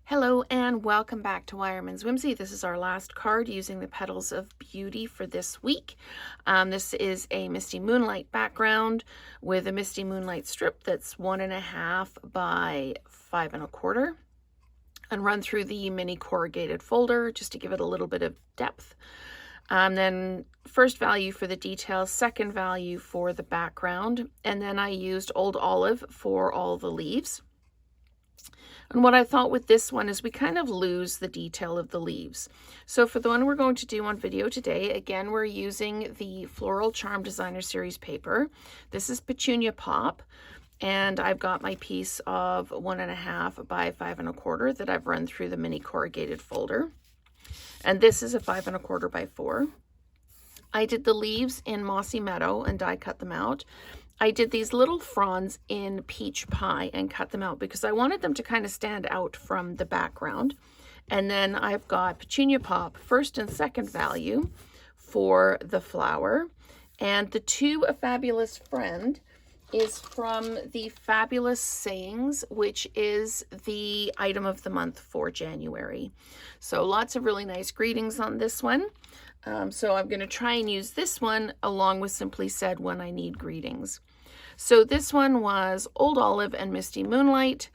Hello and welcome back to Wireman's Whimsy. This is our last card using the Petals of Beauty for this week. This is a Misty Moonlight background with a Misty Moonlight strip that's 1.5 by 5.25, and run through the mini corrugated folder just to give it a little bit of depth. Then first value for the details, second value for the background, and then I used Old Olive for all the leaves. And what I thought with this one is we kind of lose the detail of the leaves. So for the one we're going to do on video today, again, we're using the Floral Charm Designer Series paper. This is Petunia Pop, and I've got my piece of 1.5 by 5.25 that I've run through the mini corrugated folder. And this is a 5.25 by 4. I did the leaves in Mossy Meadow and die cut them out. I did these little fronds in Peach Pie and cut them out because I wanted them to kind of stand out from the background. And then I've got Petunia Pop, first and second value for the flower. And the To a Fabulous Friend is from the Fabulous Sayings, which is the item of the month for January. So lots of really nice greetings on this one. So I'm going to try and use this one along with Simply Said when I need greetings. So this one was Old Olive and Misty Moonlight.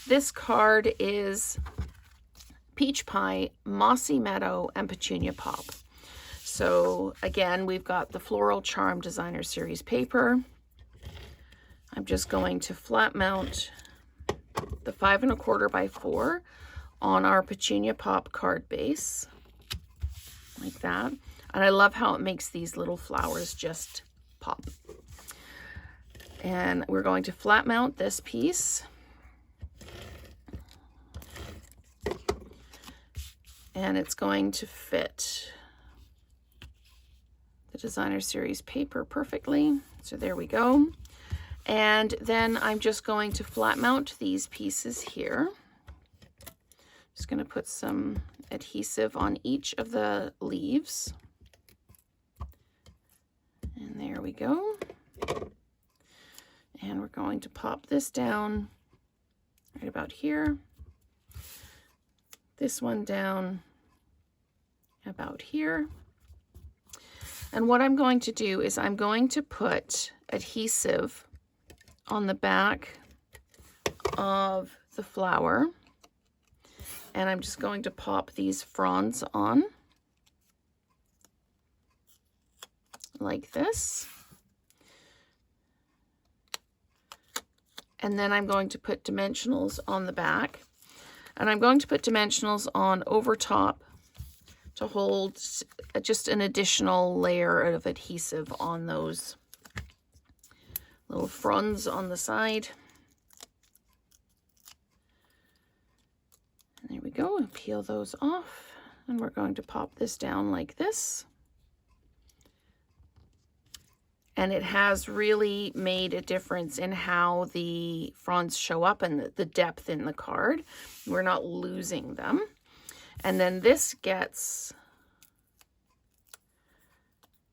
This card is Peach Pie, Mossy Meadow, and Petunia Pop. So again, we've got the Floral Charm Designer Series paper. I'm just going to flat mount the 5.25 by 4 on our Petunia Pop card base. Like that. And I love how it makes these little flowers just pop. And we're going to flat mount this piece. And it's going to fit the Designer Series paper perfectly. So there we go. And then I'm just going to flat mount these pieces here. Just going to put some adhesive on each of the leaves. And there we go. And we're going to pop this down right about here. This one down about here. And what I'm going to do is I'm going to put adhesive on the back of the flower. And I'm just going to pop these fronds on like this. And then I'm going to put dimensionals on the back. And I'm going to put dimensionals on over top to hold just an additional layer of adhesive on those little fronds on the side. And there we go, and peel those off. And we're going to pop this down like this. And it has really made a difference in how the fronds show up and the depth in the card. We're not losing them. And then this gets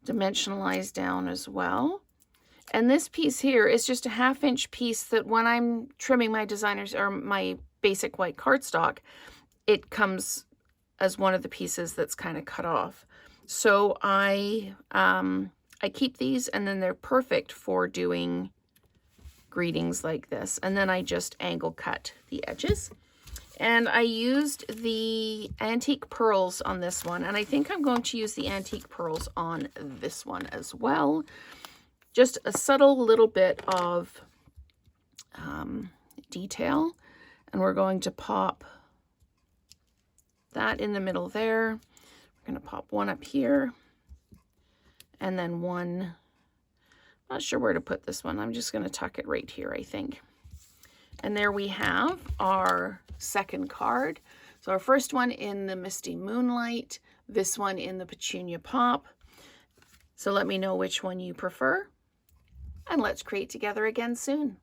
dimensionalized down as well. And this piece here is just a 1/2 inch piece that when I'm trimming my designers or my basic white cardstock, it comes as one of the pieces that's kind of cut off. So I keep these, and then they're perfect for doing greetings like this. And then I just angle cut the edges. And I used the antique pearls on this one, and I think I'm going to use the antique pearls on this one as well. Just a subtle little bit of detail. And we're going to pop that in the middle there. We're going to pop one up here. And then one, not sure where to put this one. I'm just going to tuck it right here, I think. And there we have our second card. So our first one in the Misty Moonlight, this one in the Petunia Pop. So let me know which one you prefer. And let's create together again soon.